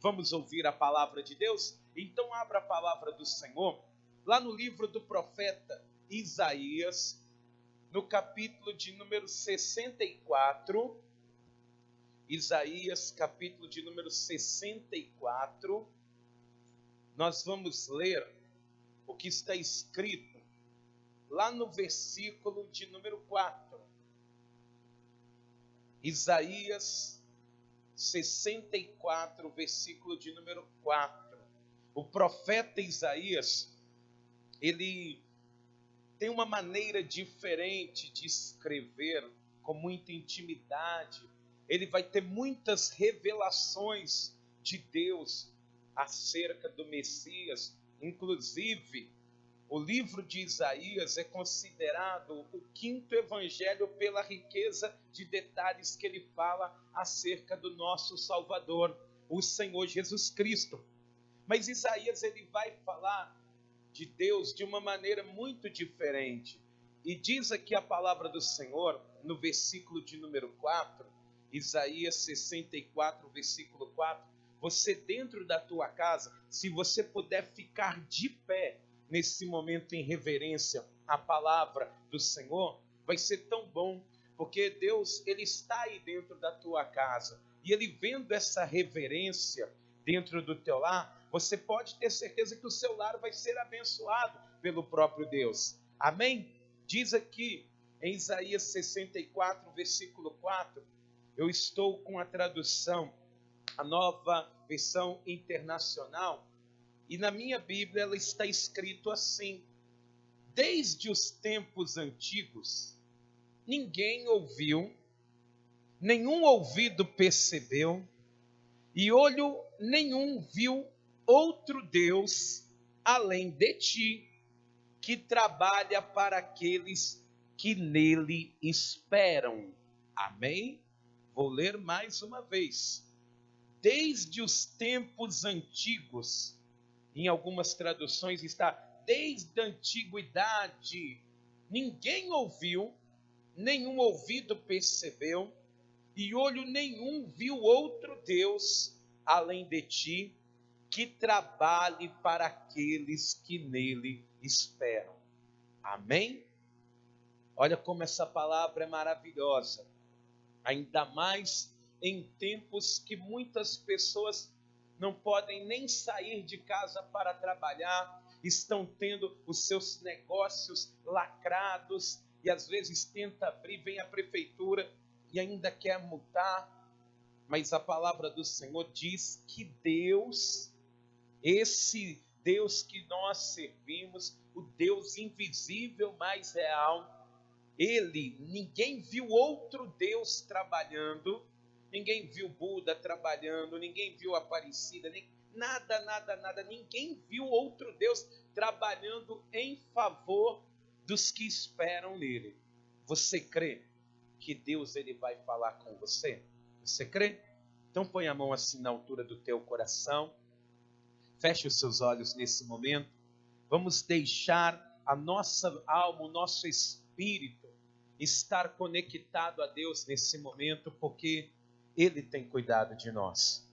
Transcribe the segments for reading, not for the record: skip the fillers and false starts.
Vamos ouvir a palavra de Deus? Então abra a palavra do Senhor, lá no livro do profeta Isaías, no capítulo de número 64, Isaías, capítulo de número 64, nós vamos ler o que está escrito lá no versículo de número 4. Isaías 64, versículo de número 4. O profeta Isaías, ele tem uma maneira diferente de escrever, com muita intimidade. Ele vai ter muitas revelações de Deus acerca do Messias. Inclusive, o livro de Isaías é considerado o quinto evangelho pela riqueza de detalhes que ele fala acerca do nosso Salvador, o Senhor Jesus Cristo. Mas Isaías, ele vai falar de Deus de uma maneira muito diferente. E diz aqui a palavra do Senhor, no versículo de número 4, Isaías 64, versículo 4, você dentro da tua casa, se você puder ficar de pé nesse momento em reverência à palavra do Senhor, vai ser tão bom, porque Deus, ele está aí dentro da tua casa, e ele vendo essa reverência dentro do teu lar, você pode ter certeza que o seu lar vai ser abençoado pelo próprio Deus. Amém? Diz aqui em Isaías 64, versículo 4, eu estou com a tradução, a Nova Versão Internacional, e na minha Bíblia ela está escrito assim: desde os tempos antigos, ninguém ouviu, nenhum ouvido percebeu, e olho nenhum viu outro Deus além de ti, que trabalha para aqueles que nele esperam. Amém? Vou ler mais uma vez. Desde os tempos antigos, em algumas traduções está desde a antiguidade, ninguém ouviu, nenhum ouvido percebeu, e olho nenhum viu outro Deus além de ti, que trabalhe para aqueles que nele esperam. Amém? Olha como essa palavra é maravilhosa, ainda mais em tempos que muitas pessoas não podem nem sair de casa para trabalhar, estão tendo os seus negócios lacrados, e às vezes tenta abrir, vem a prefeitura e ainda quer multar, mas a palavra do Senhor diz que Deus, esse Deus que nós servimos, o Deus invisível, mas real, ele, ninguém viu outro Deus trabalhando, ninguém viu Buda trabalhando, ninguém viu Aparecida, nada, ninguém viu outro Deus trabalhando em favor dos que esperam nele. Você crê que Deus, ele vai falar com você? Você crê? Então põe a mão assim na altura do teu coração, feche os seus olhos nesse momento, vamos deixar a nossa alma, o nosso espírito estar conectado a Deus nesse momento, porque Ele tem cuidado de nós.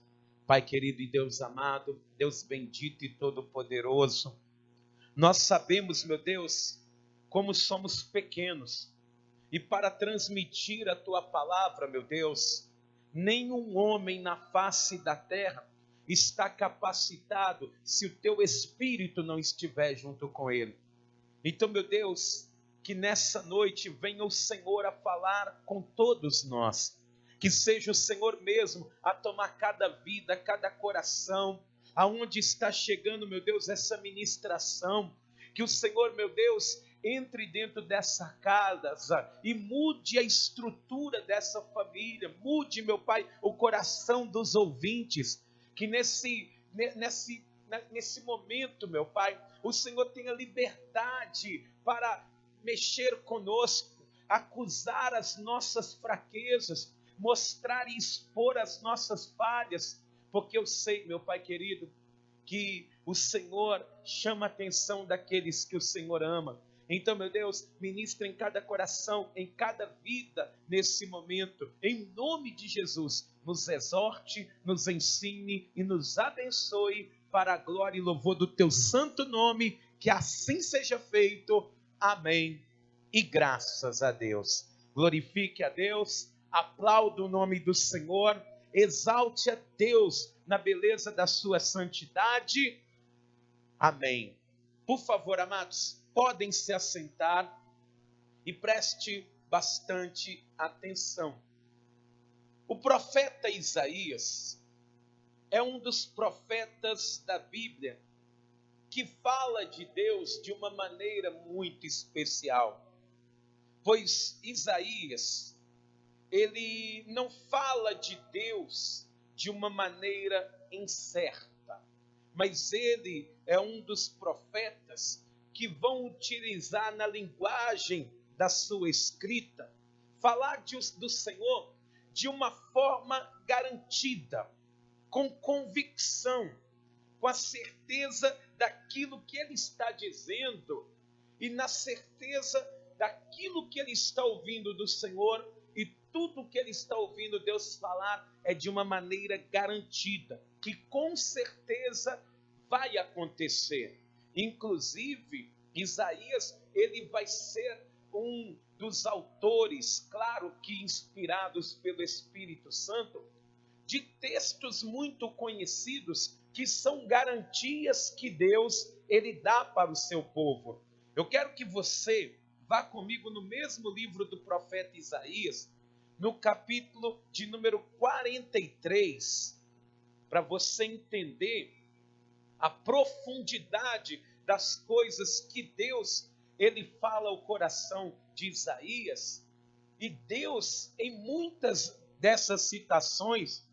Pai querido e Deus amado, Deus bendito e todo-poderoso, nós sabemos, meu Deus, como somos pequenos, e para transmitir a Tua palavra, meu Deus, nenhum homem na face da terra está capacitado se o Teu Espírito não estiver junto com ele. Então, meu Deus, que nessa noite venha o Senhor a falar com todos nós, que seja o Senhor mesmo a tomar cada vida, cada coração, aonde está chegando, meu Deus, essa ministração, que o Senhor, meu Deus, entre dentro dessa casa e mude a estrutura dessa família, mude, meu Pai, o coração dos ouvintes, que nesse momento, meu Pai, o Senhor tenha liberdade para mexer conosco, acusar as nossas fraquezas, mostrar e expor as nossas falhas, porque eu sei, meu Pai querido, que o Senhor chama a atenção daqueles que o Senhor ama, Então, meu Deus, ministra em cada coração, em cada vida nesse momento. Em nome de Jesus, nos exorte, nos ensine e nos abençoe para a glória e louvor do teu santo nome. Que assim seja feito. Amém. E graças a Deus. Glorifique a Deus, aplaude o nome do Senhor, exalte a Deus na beleza da sua santidade. Amém. Por favor, amados, podem se assentar e preste bastante atenção. O profeta Isaías é um dos profetas da Bíblia que fala de Deus de uma maneira muito especial. Pois Isaías, ele não fala de Deus de uma maneira incerta, mas ele é um dos profetas que vão utilizar na linguagem da sua escrita, falar do Senhor de uma forma garantida, com convicção, com a certeza daquilo que ele está dizendo e na certeza daquilo que ele está ouvindo do Senhor, e tudo que ele está ouvindo Deus falar é de uma maneira garantida, que com certeza vai acontecer. Inclusive, Isaías, ele vai ser um dos autores, claro que inspirados pelo Espírito Santo, de textos muito conhecidos que são garantias que Deus ele dá para o seu povo. Eu quero que você vá comigo no mesmo livro do profeta Isaías, no capítulo de número 43, para você entender a profundidade das coisas que Deus ele fala ao coração de Isaías. E Deus, em muitas dessas citações,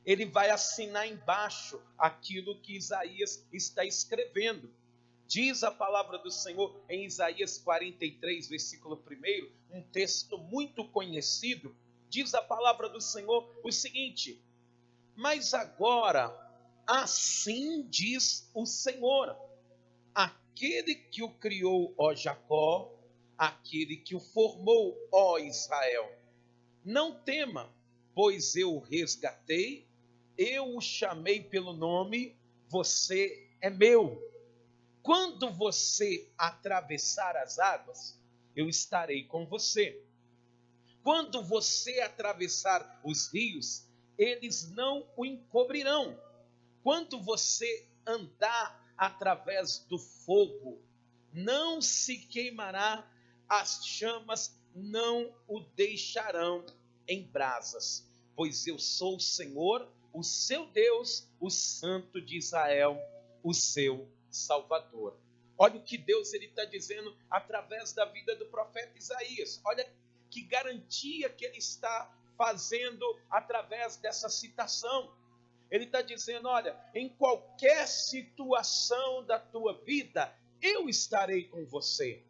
ele vai assinar embaixo aquilo que Isaías está escrevendo. Diz a palavra do Senhor em Isaías 43, versículo 1, um texto muito conhecido. Diz a palavra do Senhor o seguinte: mas agora, assim diz o Senhor, aquele que o criou, ó Jacó, aquele que o formou, ó Israel. Não tema, pois eu o resgatei, eu o chamei pelo nome, você é meu. Quando você atravessar as águas, eu estarei com você. Quando você atravessar os rios, eles não o encobrirão. Quando você andar através do fogo, não se queimará, as chamas não o deixarão em brasas. Pois eu sou o Senhor, o seu Deus, o Santo de Israel, o seu Salvador. Olha o que Deus está dizendo através da vida do profeta Isaías. Olha que garantia que ele está fazendo através dessa citação. Ele está dizendo, olha, em qualquer situação da tua vida, eu estarei com você.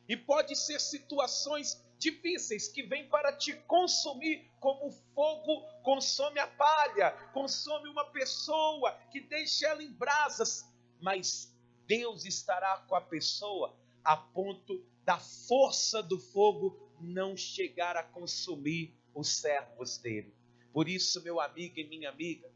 E pode ser situações difíceis que vêm para te consumir, como o fogo consome a palha, consome uma pessoa, que deixa ela em brasas. Mas Deus estará com a pessoa a ponto da força do fogo não chegar a consumir os servos dele. Por isso, meu amigo e minha amiga,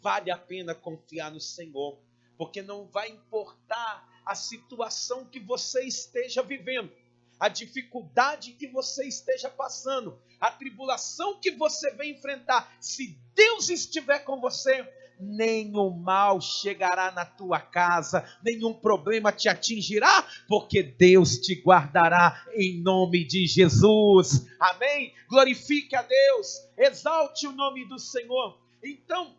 vale a pena confiar no Senhor, porque não vai importar a situação que você esteja vivendo, a dificuldade que você esteja passando, a tribulação que você vai enfrentar. Se Deus estiver com você, nenhum mal chegará na tua casa, nenhum problema te atingirá, porque Deus te guardará em nome de Jesus. Amém? Glorifique a Deus, exalte o nome do Senhor. Então,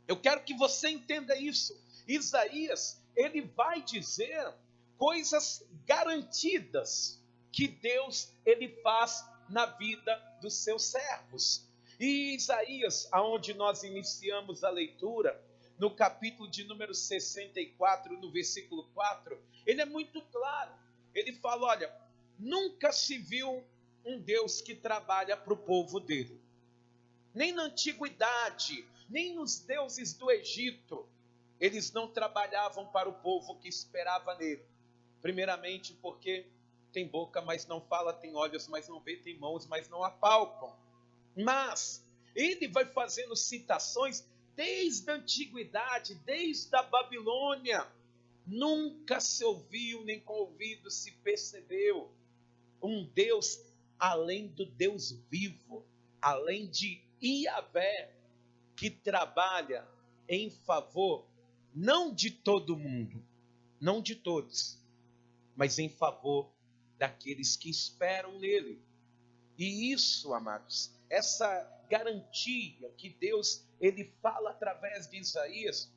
eu quero que você entenda isso. Isaías, ele vai dizer coisas garantidas que Deus ele faz na vida dos seus servos. E Isaías, aonde nós iniciamos a leitura, no capítulo de número 64, no versículo 4, ele é muito claro. Ele fala, olha, nunca se viu um Deus que trabalha para o povo dele. Nem na antiguidade, nem nos deuses do Egito, eles não trabalhavam para o povo que esperava nele. Primeiramente porque tem boca, mas não fala, tem olhos, mas não vê, tem mãos, mas não apalpam. Mas ele vai fazendo citações desde a antiguidade, desde a Babilônia. Nunca se ouviu, nem com ouvido se percebeu um Deus além do Deus vivo, além de Yahvé, que trabalha em favor não de todo mundo, não de todos, mas em favor daqueles que esperam nele. E isso, amados, essa garantia que Deus ele fala através de Isaías,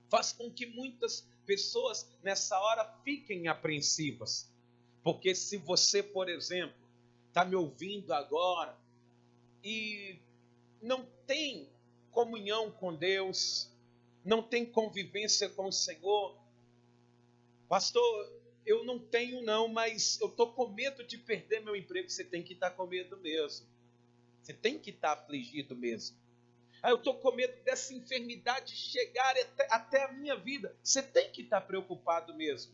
faz com que muitas pessoas nessa hora fiquem apreensivas. Porque se você, por exemplo, está me ouvindo agora e não tem comunhão com Deus, não tem convivência com o Senhor, pastor, eu não tenho não, mas eu estou com medo de perder meu emprego. Você tem que estar com medo mesmo. Você tem que estar afligido mesmo. Eu estou com medo dessa enfermidade chegar até a minha vida. Você tem que estar preocupado mesmo.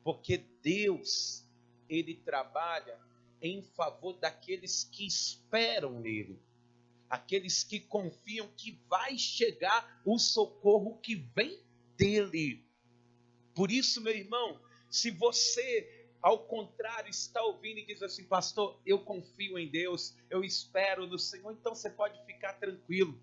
Porque Deus, Ele trabalha em favor daqueles que esperam nele. Aqueles que confiam que vai chegar o socorro que vem dele. Por isso, meu irmão, se você, ao contrário, está ouvindo e diz assim, pastor, eu confio em Deus, eu espero no Senhor, então você pode ficar tranquilo,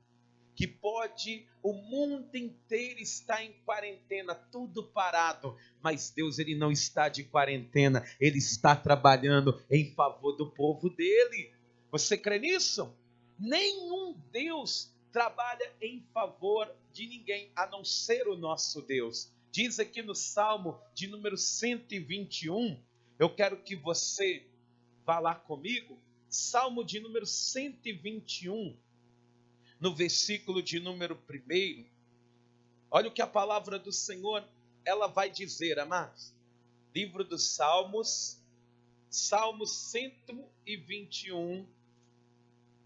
que pode o mundo inteiro estar em quarentena, tudo parado, mas Deus ele não está de quarentena, ele está trabalhando em favor do povo dele. Você crê nisso? Nenhum Deus trabalha em favor de ninguém, a não ser o nosso Deus. Diz aqui no Salmo de número 121, eu quero que você vá lá comigo, Salmo de número 121, no versículo de número 1, olha o que a palavra do Senhor, ela vai dizer, amados. Livro dos Salmos, Salmo 121,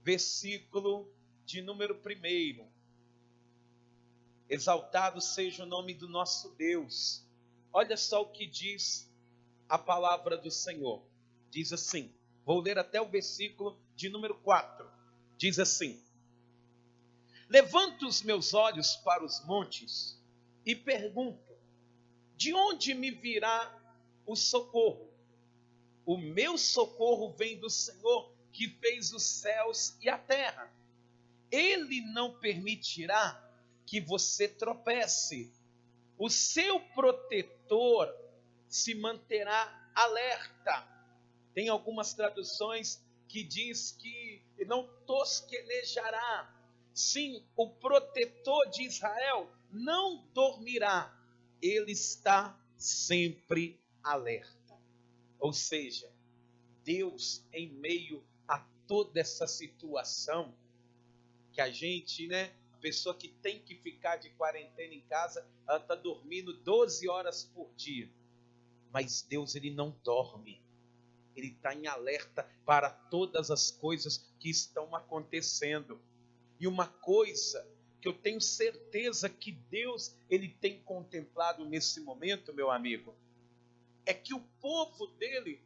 versículo de número 1. Exaltado seja o nome do nosso Deus. Olha só o que diz a palavra do Senhor. Diz assim, vou ler até o versículo de número 4. Diz assim, levanto os meus olhos para os montes e pergunto, de onde me virá o socorro? O meu socorro vem do Senhor, que fez os céus e a terra. Ele não permitirá que você tropece. O seu protetor se manterá alerta. Tem algumas traduções que diz que não tosquenejará. Sim, o protetor de Israel não dormirá. Ele está sempre alerta. Ou seja, Deus em meio a toda essa situação que a gente, a pessoa que tem que ficar de quarentena em casa, ela está dormindo 12 horas por dia. Mas Deus, ele não dorme. Ele está em alerta para todas as coisas que estão acontecendo. E uma coisa que eu tenho certeza que Deus, ele tem contemplado nesse momento, meu amigo, é que o povo dele,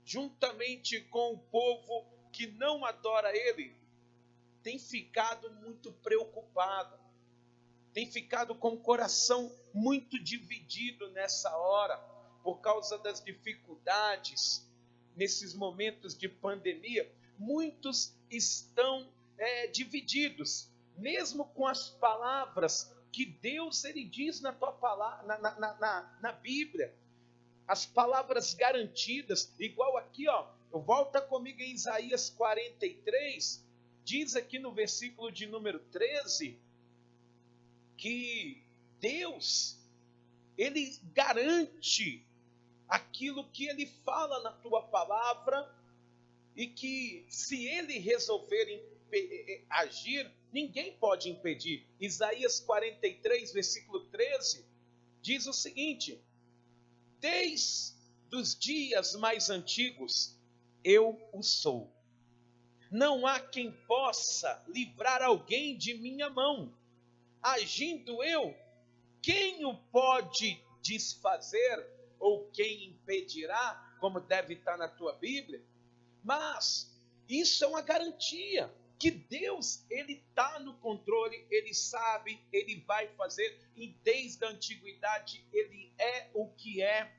juntamente com o povo que não adora ele, tem ficado muito preocupado, tem ficado com o coração muito dividido nessa hora, por causa das dificuldades, nesses momentos de pandemia. Muitos estão divididos, mesmo com as palavras que Deus ele diz na tua palavra, na Bíblia, as palavras garantidas, igual aqui, volta comigo em Isaías 43, diz aqui no versículo de número 13, que Deus, ele garante aquilo que ele fala na tua palavra, e que se ele resolver agir, ninguém pode impedir. Isaías 43, versículo 13, diz o seguinte, desde os dias mais antigos, eu o sou. Não há quem possa livrar alguém de minha mão. Agindo eu, quem o pode desfazer? ou quem impedirá, como deve estar na tua Bíblia. Mas isso é uma garantia que Deus, ele está no controle, ele sabe, ele vai fazer, e desde a antiguidade ele é o que é.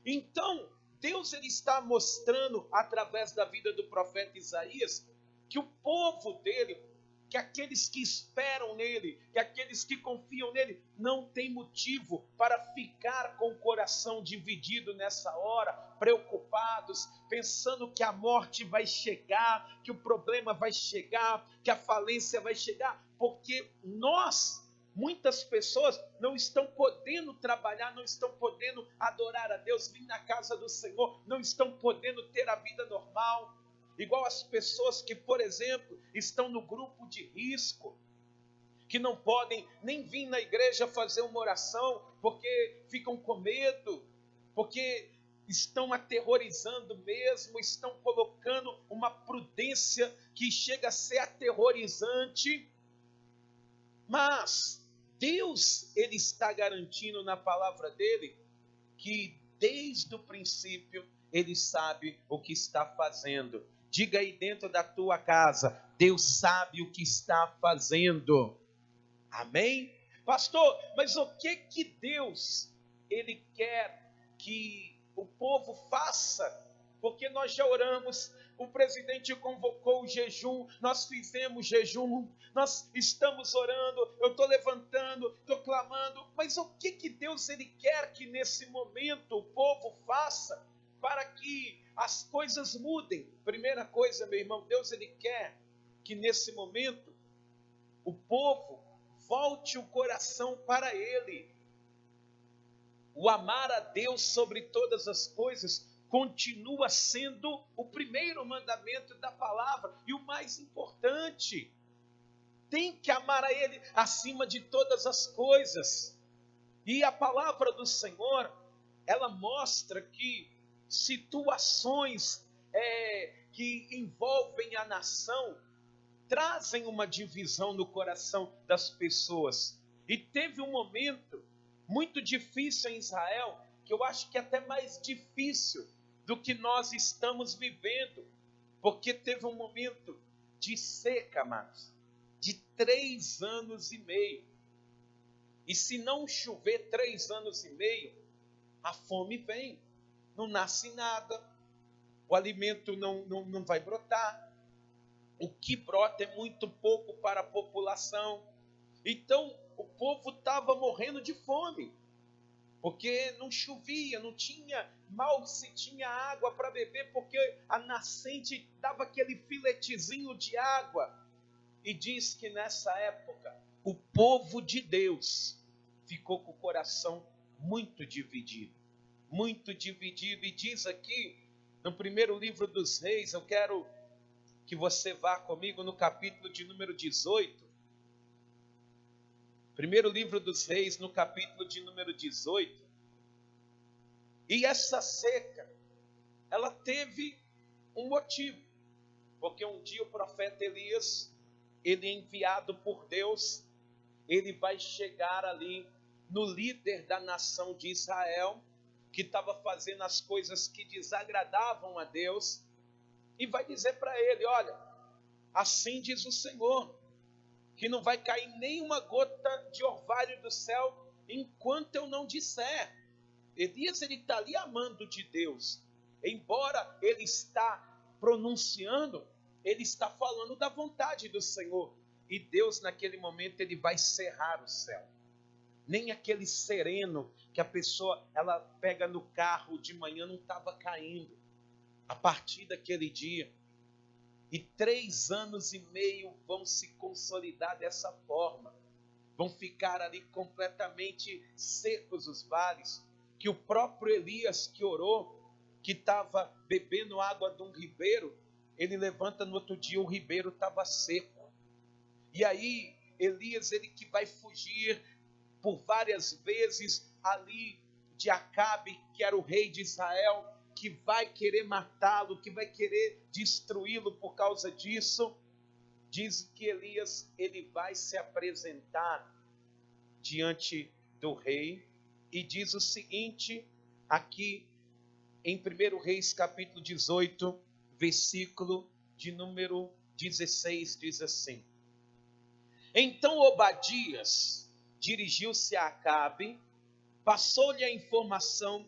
Então, Deus, ele está mostrando através da vida do profeta Isaías que o povo dele, que aqueles que esperam nele, que aqueles que confiam nele, não tem motivo para ficar com o coração dividido nessa hora, preocupados, pensando que a morte vai chegar, que o problema vai chegar, que a falência vai chegar, porque muitas pessoas não estão podendo trabalhar, não estão podendo adorar a Deus, vir na casa do Senhor, não estão podendo ter a vida normal. Igual as pessoas que, por exemplo, estão no grupo de risco, que não podem nem vir na igreja fazer uma oração, porque ficam com medo, porque estão aterrorizando mesmo, estão colocando uma prudência que chega a ser aterrorizante. Mas Deus, ele está garantindo na palavra dele que desde o princípio ele sabe o que está fazendo. Diga aí dentro da tua casa, Deus sabe o que está fazendo. Amém? Pastor, mas o que Deus, ele quer que o povo faça? Porque nós já oramos, o presidente convocou o jejum, nós fizemos jejum, nós estamos orando, eu estou levantando, estou clamando, mas o que Deus, ele quer que nesse momento o povo faça para que as coisas mudem? Primeira coisa, meu irmão, Deus, ele quer que nesse momento o povo volte o coração para ele. O amar a Deus sobre todas as coisas continua sendo o primeiro mandamento da palavra e o mais importante. Tem que amar a ele acima de todas as coisas. E a palavra do Senhor, ela mostra que situações que envolvem a nação trazem uma divisão no coração das pessoas. E teve um momento muito difícil em Israel, que eu acho que é até mais difícil do que nós estamos vivendo, porque teve um momento de seca, amados, de 3 anos e meio. E se não chover 3 anos e meio, a fome vem, não nasce nada, o alimento não vai brotar, o que brota é muito pouco para a população. Então o povo estava morrendo de fome, porque não chovia, não tinha, mal se tinha água para beber, porque a nascente dava aquele filetezinho de água. E diz que nessa época o povo de Deus ficou com o coração muito dividido, e diz aqui no primeiro livro dos Reis, eu quero que você vá comigo no capítulo de número 18, primeiro livro dos Reis, no capítulo de número 18, e essa seca, ela teve um motivo, porque um dia o profeta Elias, ele é enviado por Deus, ele vai chegar ali no líder da nação de Israel, que estava fazendo as coisas que desagradavam a Deus, e vai dizer para ele: olha, assim diz o Senhor, que não vai cair nenhuma gota de orvalho do céu, enquanto eu não disser. Elias, ele está ali amando de Deus, embora ele está pronunciando, ele está falando da vontade do Senhor, e Deus naquele momento ele vai cerrar o céu. Nem aquele sereno que a pessoa ela pega no carro de manhã não estava caindo. A partir daquele dia, e 3 anos e meio vão se consolidar dessa forma, vão ficar ali completamente secos os vales, que o próprio Elias que orou, que estava bebendo água de um ribeiro, ele levanta no outro dia, o ribeiro estava seco. E aí Elias, ele que vai fugir por várias vezes ali de Acabe, que era o rei de Israel, que vai querer matá-lo, que vai querer destruí-lo por causa disso. Diz que Elias, ele vai se apresentar diante do rei, e diz o seguinte, aqui em 1 Reis capítulo 18, versículo de número 16, diz assim: Então Obadias dirigiu-se a Acabe, passou-lhe a informação,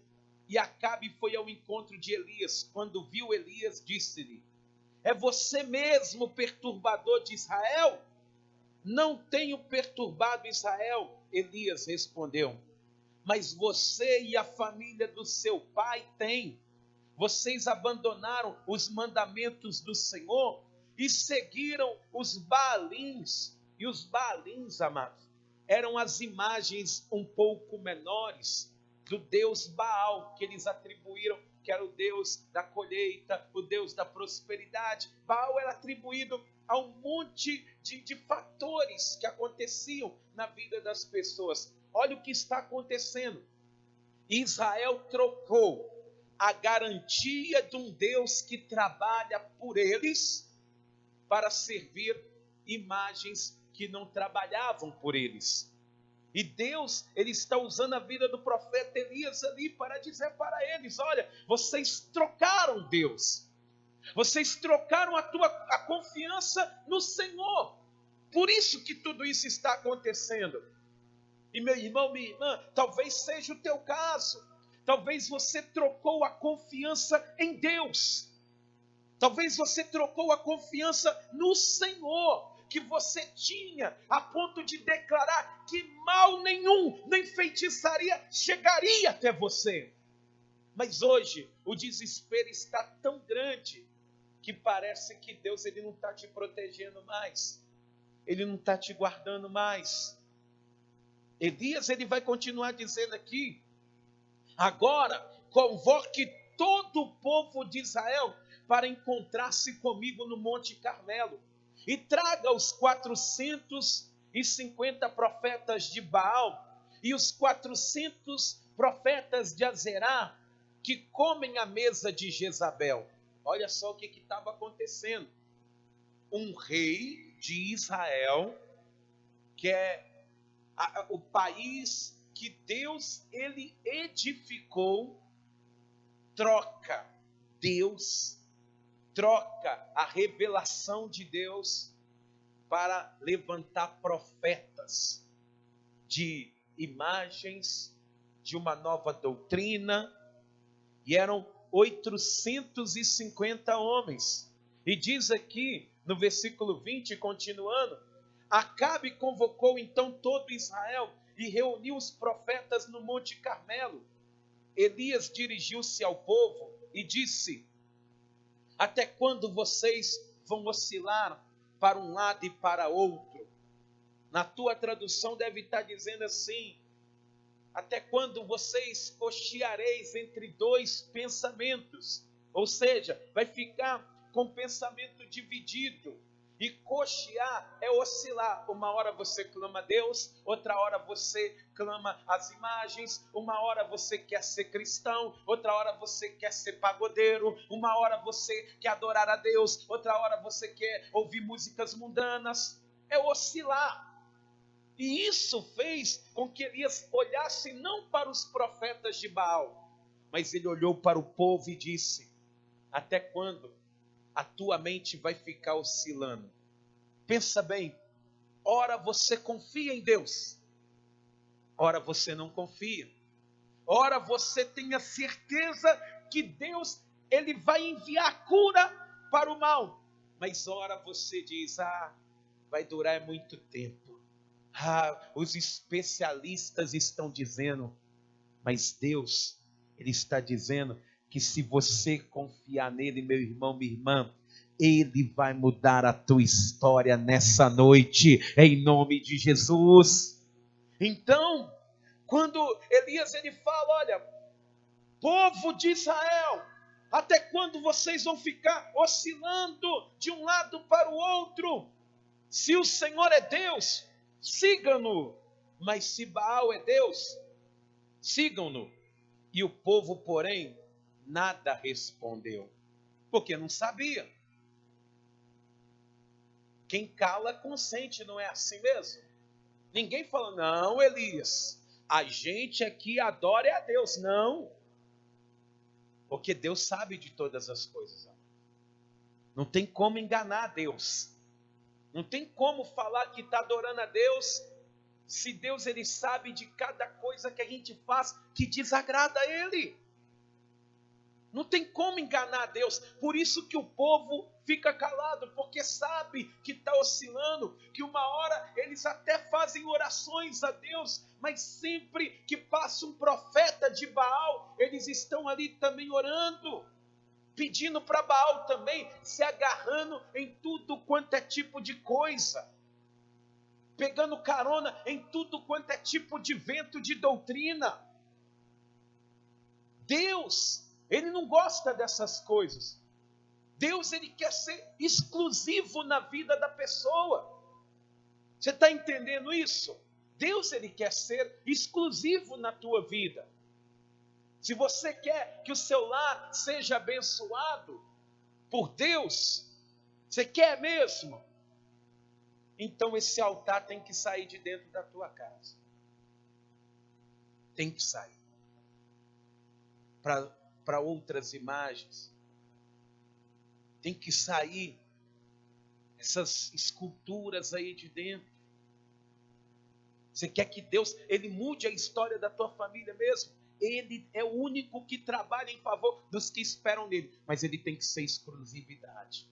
e Acabe foi ao encontro de Elias. Quando viu Elias, disse-lhe: É você mesmo, perturbador de Israel? Não tenho perturbado Israel, Elias respondeu, mas você e a família do seu pai têm. Vocês abandonaram os mandamentos do Senhor e seguiram os Baalins. E os Baalins, amados, eram as imagens um pouco menores do Deus Baal, que eles atribuíram, que era o Deus da colheita, o Deus da prosperidade. Baal era atribuído a um monte de fatores que aconteciam na vida das pessoas. Olha o que está acontecendo. Israel trocou a garantia de um Deus que trabalha por eles para servir imagens que não trabalhavam por eles. E Deus, ele está usando a vida do profeta Elias ali para dizer para eles: olha, vocês trocaram Deus. Vocês trocaram a confiança no Senhor. Por isso que tudo isso está acontecendo. E meu irmão, minha irmã, talvez seja o teu caso. Talvez você trocou a confiança em Deus. Talvez você trocou a confiança no Senhor que você tinha, a ponto de declarar que mal nenhum, nem feitiçaria chegaria até você. Mas hoje o desespero está tão grande que parece que Deus, ele não está te protegendo mais. Ele não está te guardando mais. Elias, ele vai continuar dizendo aqui: agora convoque todo o povo de Israel para encontrar-se comigo no Monte Carmelo, e traga os 450 profetas de Baal e os 400 profetas de Azerá, que comem à mesa de Jezabel. Olha só o que estava acontecendo. Um rei de Israel, que é o país que Deus, ele edificou, troca Deus, troca a revelação de Deus para levantar profetas de imagens, de uma nova doutrina, e eram 850 homens. E diz aqui no versículo 20, continuando: Acabe convocou então todo Israel e reuniu os profetas no Monte Carmelo. Elias dirigiu-se ao povo e disse: Até quando vocês vão oscilar para um lado e para outro? Na tua tradução deve estar dizendo assim: até quando vocês cocheareis entre dois pensamentos? Ou seja, vai ficar com o pensamento dividido. E cochear é oscilar. Uma hora você clama a Deus, outra hora você clama as imagens, uma hora você quer ser cristão, outra hora você quer ser pagodeiro, uma hora você quer adorar a Deus, outra hora você quer ouvir músicas mundanas. É oscilar. E isso fez com que Elias olhasse não para os profetas de Baal, mas ele olhou para o povo e disse: até quando a tua mente vai ficar oscilando? Pensa bem, ora você confia em Deus, ora você não confia. Ora você tem a certeza que Deus, ele vai enviar cura para o mal, mas ora você diz: vai durar muito tempo. Os especialistas estão dizendo, mas Deus, ele está dizendo que se você confiar nele, meu irmão, minha irmã, ele vai mudar a tua história nessa noite, em nome de Jesus. Então, quando Elias, ele fala: olha, povo de Israel, até quando vocês vão ficar oscilando de um lado para o outro? Se o Senhor é Deus, sigam-no, mas se Baal é Deus, sigam-no. E o povo, porém, nada respondeu, porque não sabia. Quem cala consente, não é assim mesmo? Ninguém fala: não, Elias, a gente aqui adora a Deus. Não, Porque Deus sabe de todas as coisas. Não tem como enganar Deus. Não tem como falar que está adorando a Deus, se Deus ele sabe de cada coisa que a gente faz que desagrada a Ele. Não tem como enganar Deus. Por isso que o povo fica calado, porque sabe que está oscilando, que uma hora eles até fazem orações a Deus, mas sempre que passa um profeta de Baal, eles estão ali também orando, pedindo para Baal também, se agarrando em tudo quanto é tipo de coisa, pegando carona em tudo quanto é tipo de vento de doutrina. Deus, ele não gosta dessas coisas. Deus, ele quer ser exclusivo na vida da pessoa. Você está entendendo isso? Deus, ele quer ser exclusivo na tua vida. Se você quer que o seu lar seja abençoado por Deus, você quer mesmo? Então esse altar tem que sair de dentro da tua casa. Tem que sair. Para outras imagens. Tem que sair essas esculturas aí de dentro. Você quer que Deus, ele mude a história da tua família mesmo? Ele é o único que trabalha em favor dos que esperam nele. Mas ele tem que ser exclusividade.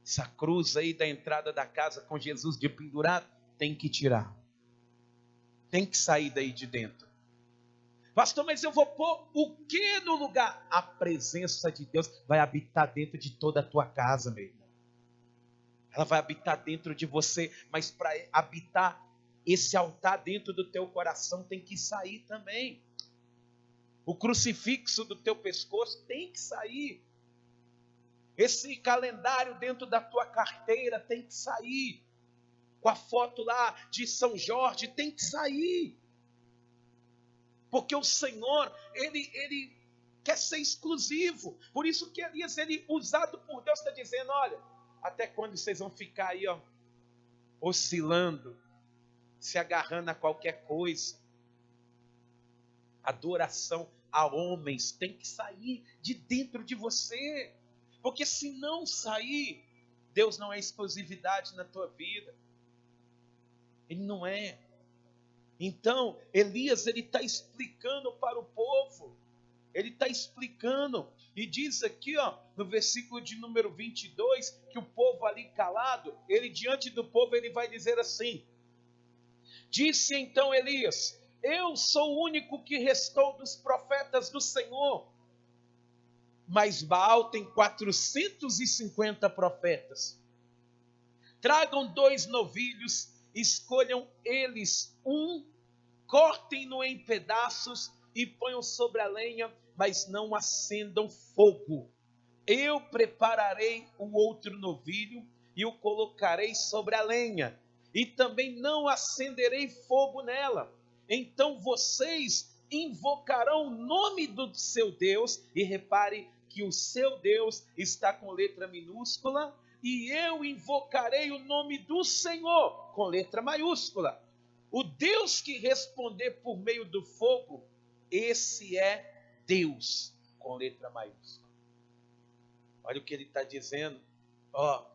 Essa cruz aí da entrada da casa com Jesus de pendurado, tem que tirar. Tem que sair daí de dentro. Pastor, mas eu vou pôr o que no lugar? A presença de Deus vai habitar dentro de toda a tua casa, meu irmão. Ela vai habitar dentro de você, mas para habitar esse altar dentro do teu coração tem que sair também. O crucifixo do teu pescoço tem que sair. Esse calendário dentro da tua carteira tem que sair. Com a foto lá de São Jorge tem que sair. Porque o Senhor, ele quer ser exclusivo. Por isso que Elias, ele usado por Deus, está dizendo, olha, até quando vocês vão ficar aí, ó, oscilando, se agarrando a qualquer coisa? Adoração a homens tem que sair de dentro de você. Porque se não sair, Deus não é exclusividade na tua vida. Ele não é. Então, Elias, ele está explicando para o povo. Ele está explicando. E diz aqui, ó, no versículo de número 22, que o povo ali calado, ele diante do povo, ele vai dizer assim. Disse então Elias, eu sou o único que restou dos profetas do Senhor. Mas Baal tem 450 profetas. Tragam 2 novilhos, escolham eles um, cortem-no em pedaços e ponham sobre a lenha, mas não acendam fogo. Eu prepararei o outro novilho e o colocarei sobre a lenha, e também não acenderei fogo nela. Então vocês invocarão o nome do seu Deus, e repare que o seu Deus está com letra minúscula, e eu invocarei o nome do Senhor com letra maiúscula. O Deus que responder por meio do fogo, esse é Deus com letra maiúscula. Olha o que ele está dizendo. Ó,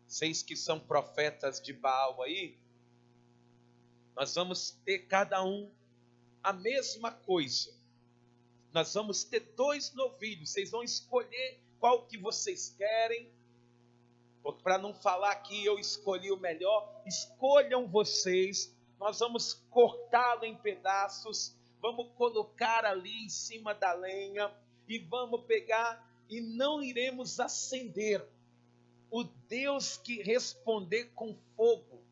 vocês que são profetas de Baal aí, nós vamos ter cada um a mesma coisa. Nós vamos ter 2 novilhos. Vocês vão escolher qual que vocês querem. Para não falar que eu escolhi o melhor, escolham vocês. Nós vamos cortá-lo em pedaços. Vamos colocar ali em cima da lenha. E vamos pegar e não iremos acender. O Deus que responder com fogo,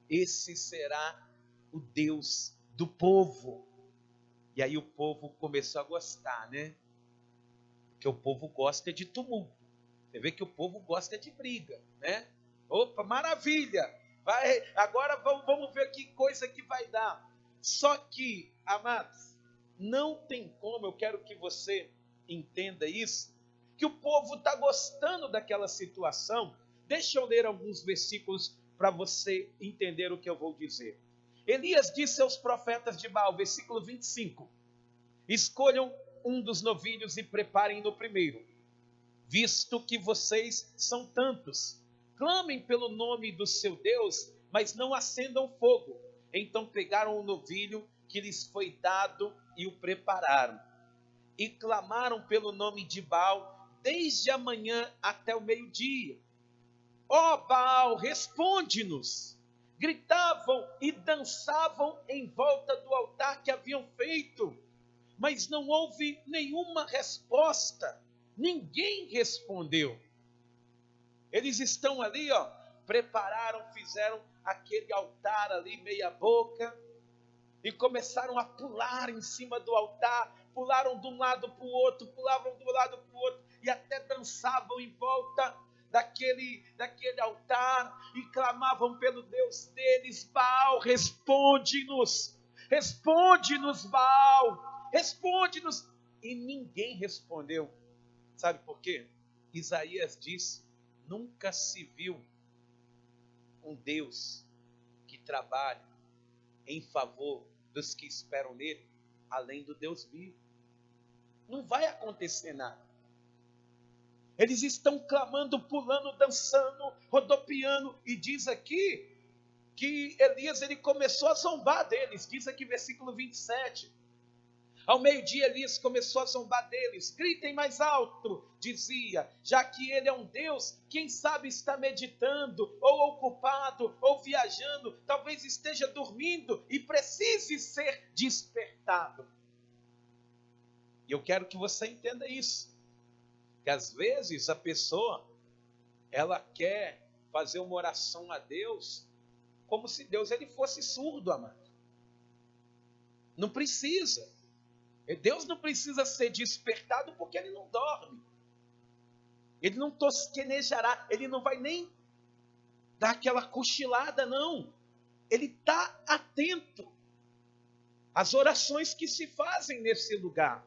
esse será o Deus do povo. E aí o povo começou a gostar, né? Porque o povo gosta de tumulto. Você vê que o povo gosta de briga, né? Opa, maravilha! Vai, agora vamos ver que coisa que vai dar. Só que, amados, não tem como, eu quero que você entenda isso, que o povo está gostando daquela situação. Deixa eu ler alguns versículos para você entender o que eu vou dizer. Elias disse aos profetas de Baal, versículo 25, escolham um dos novilhos e preparem no primeiro. Visto que vocês são tantos, clamem pelo nome do seu Deus, mas não acendam fogo. Então pegaram o novilho que lhes foi dado e o prepararam. E clamaram pelo nome de Baal desde a manhã até o meio-dia. Ó Baal, responde-nos! Gritavam e dançavam em volta do altar que haviam feito, mas não houve nenhuma resposta. Ninguém respondeu. Eles estão ali, prepararam, fizeram aquele altar ali meia boca e começaram a pular em cima do altar, pularam de um lado para o outro, pulavam de um lado para o outro e até dançavam em volta daquele altar e clamavam pelo Deus deles. Baal, responde-nos, Baal, responde-nos. E ninguém respondeu. Sabe por quê? Isaías disse: nunca se viu um Deus que trabalha em favor dos que esperam nele, além do Deus vivo. Não vai acontecer nada. Eles estão clamando, pulando, dançando, rodopiando, e diz aqui que Elias ele começou a zombar deles. Diz aqui versículo 27. Ao meio-dia Elias começou a zombar deles. Gritem mais alto, dizia, já que ele é um Deus, quem sabe está meditando, ou ocupado, ou viajando, talvez esteja dormindo e precise ser despertado. E eu quero que você entenda isso, que às vezes a pessoa, ela quer fazer uma oração a Deus, como se Deus ele fosse surdo, amado. Não precisa. Deus não precisa ser despertado porque ele não dorme. Ele não tosquenejará, ele não vai nem dar aquela cochilada, não. Ele está atento às orações que se fazem nesse lugar.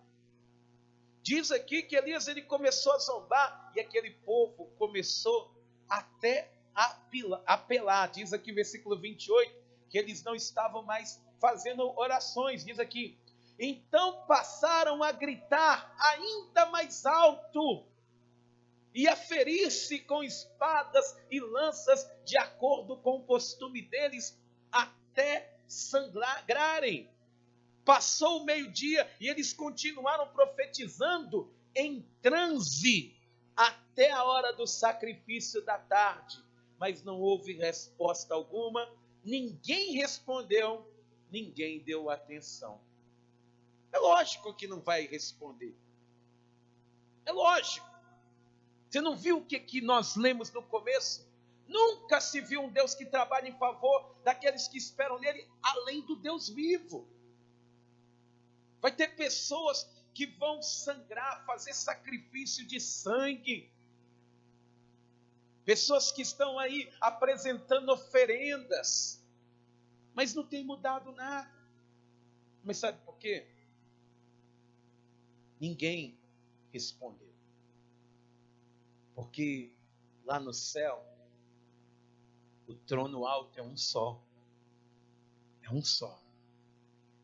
Diz aqui que Elias ele começou a zombar e aquele povo começou até a apelar. Diz aqui versículo 28 que eles não estavam mais fazendo orações. Diz aqui: então passaram a gritar ainda mais alto e a ferir-se com espadas e lanças, de acordo com o costume deles, até sangrarem. Passou o meio-dia e eles continuaram profetizando em transe até a hora do sacrifício da tarde. Mas não houve resposta alguma, ninguém respondeu, ninguém deu atenção. É lógico que não vai responder. É lógico. Você não viu o que nós lemos no começo? Nunca se viu um Deus que trabalha em favor daqueles que esperam nele, além do Deus vivo. Vai ter pessoas que vão sangrar, fazer sacrifício de sangue. Pessoas que estão aí apresentando oferendas, mas não tem mudado nada. Mas sabe por quê? Ninguém respondeu. Porque lá no céu, o trono alto é um só. É um só.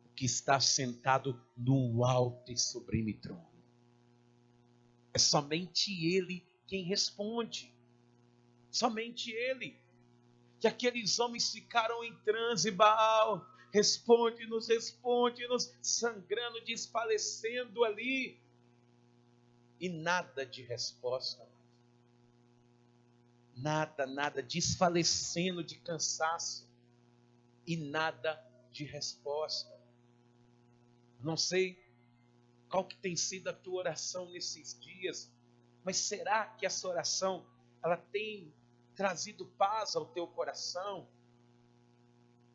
O que está sentado no alto e sublime trono. É somente Ele quem responde. Somente Ele. Que aqueles homens ficaram em transe. Baal, responde-nos, sangrando, desfalecendo ali. E nada de resposta. Nada, desfalecendo de cansaço. E nada de resposta. Não sei qual que tem sido a tua oração nesses dias, mas será que essa oração ela tem trazido paz ao teu coração?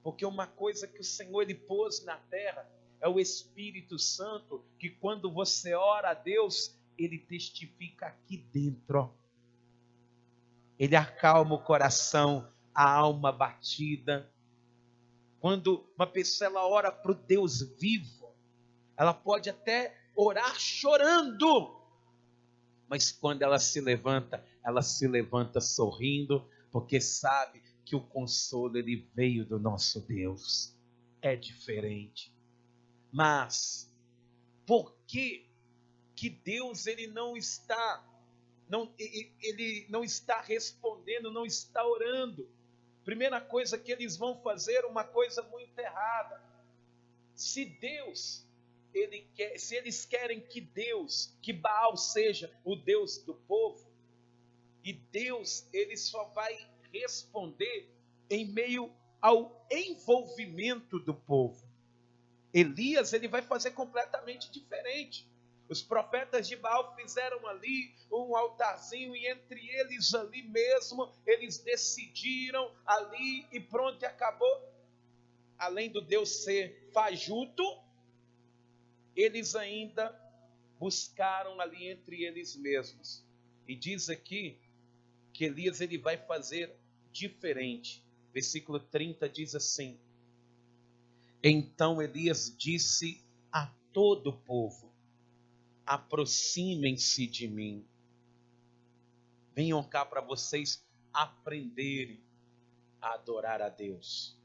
Porque uma coisa que o Senhor ele pôs na terra é o Espírito Santo, que quando você ora a Deus, ele testifica aqui dentro. Ele acalma o coração, a alma batida. Quando uma pessoa ela ora para o Deus vivo, ela pode até orar chorando, mas quando ela se levanta sorrindo, porque sabe que o consolo ele veio do nosso Deus. É diferente. Mas por que que Deus ele não está respondendo, não está orando. Primeira coisa que eles vão fazer, uma coisa muito errada. Se eles querem que Baal seja o Deus do povo, e Deus ele só vai responder em meio ao envolvimento do povo. Elias ele vai fazer completamente diferente. Os profetas de Baal fizeram ali um altarzinho e entre eles ali mesmo, eles decidiram ali e pronto, e acabou. Além do Deus ser fajuto, eles ainda buscaram ali entre eles mesmos. E diz aqui que Elias ele vai fazer diferente. Versículo 30 diz assim: então Elias disse a todo o povo: aproximem-se de mim. Venham cá para vocês aprenderem a adorar a Deus.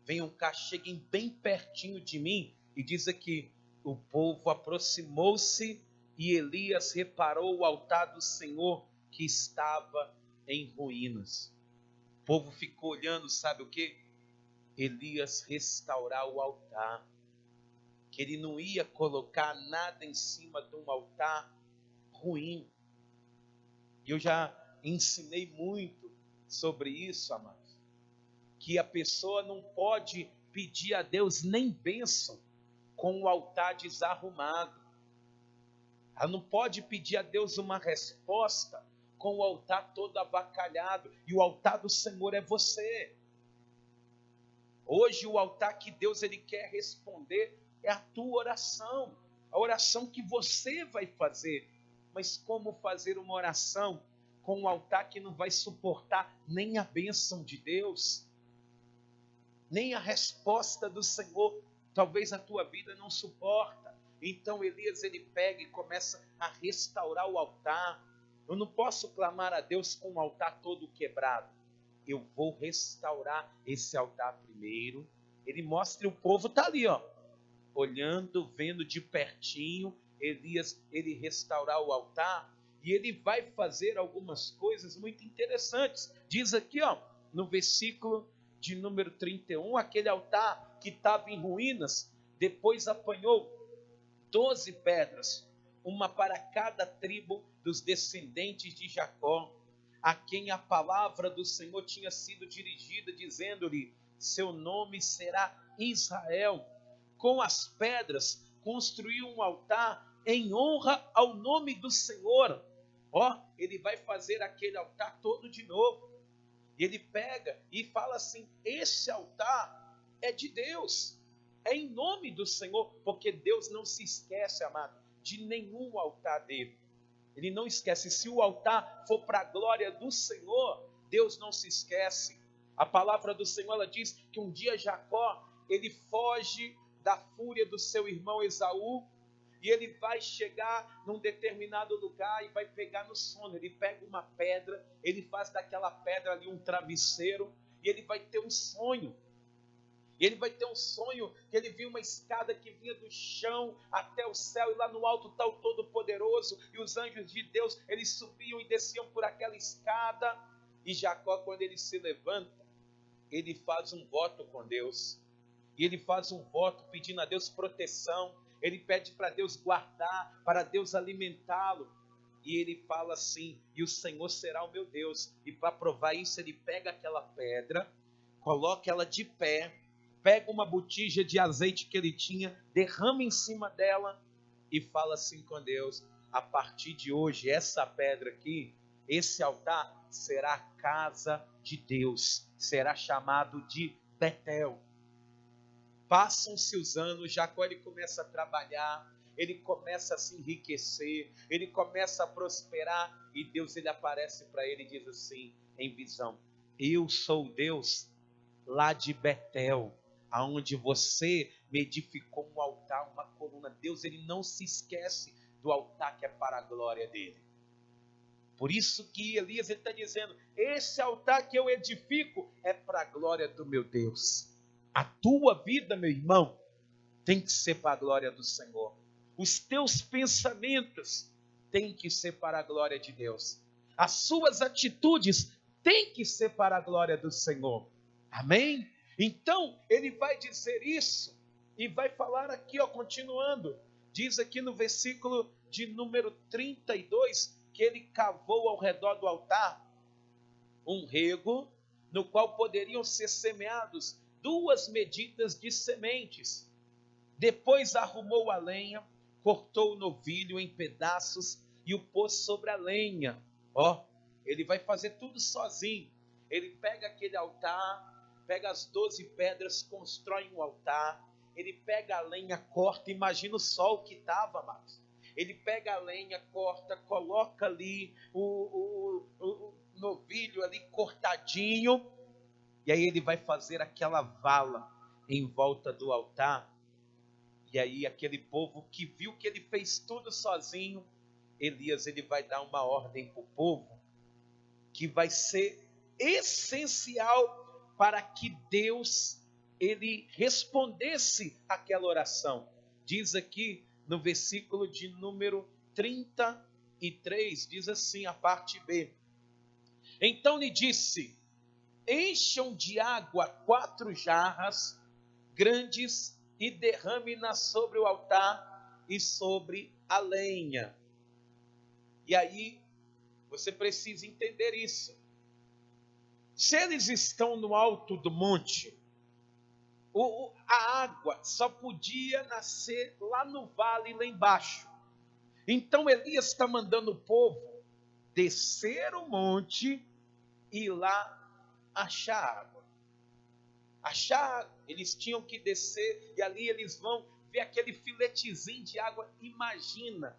Venham cá, cheguem bem pertinho de mim. E diz aqui, o povo aproximou-se e Elias reparou o altar do Senhor que estava em ruínas. O povo ficou olhando, sabe o quê? Elias restaurar o altar. Que ele não ia colocar nada em cima de um altar ruim. E eu já ensinei muito sobre isso, amados. Que a pessoa não pode pedir a Deus nem bênção com o altar desarrumado. Ela não pode pedir a Deus uma resposta com o altar todo avacalhado. E o altar do Senhor é você. Hoje o altar que Deus ele quer responder é a tua oração. A oração que você vai fazer. Mas como fazer uma oração com um altar que não vai suportar nem a bênção de Deus? Nem a resposta do Senhor, talvez a tua vida não suporta. Então Elias ele pega e começa a restaurar o altar. Eu não posso clamar a Deus com o altar todo quebrado. Eu vou restaurar esse altar primeiro. Ele mostra, o povo está ali, ó, olhando, vendo de pertinho. Elias ele restaurar o altar e ele vai fazer algumas coisas muito interessantes. Diz aqui, ó, no versículo de número 31, aquele altar que estava em ruínas, depois apanhou 12 pedras, uma para cada tribo dos descendentes de Jacó, a quem a palavra do Senhor tinha sido dirigida, dizendo-lhe: seu nome será Israel. Com as pedras construiu um altar em honra ao nome do Senhor. Ó, ele vai fazer aquele altar todo de novo. E ele pega e fala assim: esse altar é de Deus, é em nome do Senhor, porque Deus não se esquece, amado, de nenhum altar dele. Ele não esquece. Se o altar for para a glória do Senhor, Deus não se esquece. A palavra do Senhor ela diz que um dia Jacó ele foge da fúria do seu irmão Esaú. E ele vai chegar num determinado lugar e vai pegar no sono. Ele pega uma pedra, ele faz daquela pedra ali um travesseiro, e ele vai ter um sonho. E ele vai ter um sonho que ele viu uma escada que vinha do chão até o céu, e lá no alto está o Todo-Poderoso, e os anjos de Deus, eles subiam e desciam por aquela escada. E Jacó, quando ele se levanta, ele faz um voto com Deus. E ele faz um voto pedindo a Deus proteção. Ele pede para Deus guardar, para Deus alimentá-lo. E ele fala assim: e o Senhor será o meu Deus. E para provar isso, ele pega aquela pedra, coloca ela de pé, pega uma botija de azeite que ele tinha, derrama em cima dela e fala assim com Deus: a partir de hoje, essa pedra aqui, esse altar, será a casa de Deus, será chamado de Betel. Passam-se os anos, Jacó ele começa a trabalhar, ele começa a se enriquecer, ele começa a prosperar, e Deus ele aparece para ele e diz assim, em visão: eu sou Deus lá de Betel, aonde você me edificou um altar, uma coluna. Deus ele não se esquece do altar que é para a glória dele. Por isso que Elias está dizendo: esse altar que eu edifico é para a glória do meu Deus. A tua vida, meu irmão, tem que ser para a glória do Senhor. os teus pensamentos têm que ser para a glória de Deus. As suas atitudes têm que ser para a glória do Senhor. Amém? Então, ele vai dizer isso e vai falar aqui, continuando. Diz aqui no versículo de número 32, que ele cavou ao redor do altar um rego, no qual poderiam ser semeados 2 medidas de sementes. Depois arrumou a lenha, cortou o novilho em pedaços e o pôs sobre a lenha. Ele vai fazer tudo sozinho. Ele pega aquele altar, pega as 12 pedras, constrói um altar. Ele pega a lenha, corta, imagina o sol que estava, amados. Ele pega a lenha, corta, coloca ali o novilho ali cortadinho. E aí ele vai fazer aquela vala em volta do altar. E aí aquele povo que viu que ele fez tudo sozinho, Elias ele vai dar uma ordem para o povo que vai ser essencial para que Deus ele respondesse aquela oração. Diz aqui no versículo de número 33, diz assim a parte B. Então lhe disse: encham de água 4 jarras grandes e derrame-na sobre o altar e sobre a lenha. E aí, você precisa entender isso. Se eles estão no alto do monte, a água só podia nascer lá no vale, lá embaixo. Então Elias está mandando o povo descer o monte e ir lá achar água. Eles tinham que descer e ali eles vão ver aquele filetezinho de água. Imagina,